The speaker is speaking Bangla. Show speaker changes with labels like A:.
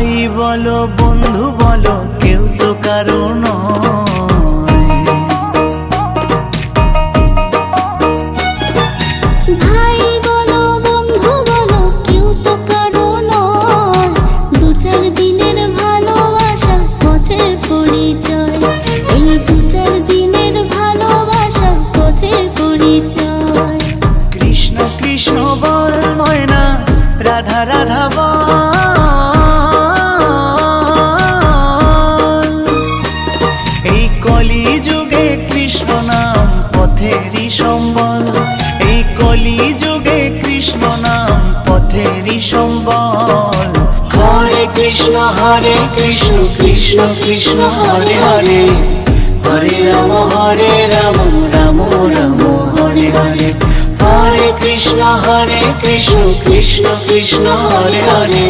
A: ভাই বলো বন্ধু বলো কেউ তো কারো নয়।
B: ভাই বলো বন্ধু বলো কেউ তো কারো নয়, দু চার দিনের ভালোবাসার পথের পরিচয়, এই দু চার দিনের ভালোবাসার পথের পরিচয়।
A: কৃষ্ণ কৃষ্ণ বল ময়না, রাধা রাধা বল, এই কলি যুগে কৃষ্ণ নাম পথেরই সম্বল, এই কলি যুগে কৃষ্ণ নাম পথেরই সম্বল।
B: হরে কৃষ্ণ কৃষ্ণ কৃষ্ণ হরে হরে, হরে রাম রাম রাম হরে হরে। হরে কৃষ্ণ কৃষ্ণ কৃষ্ণ হরে হরে।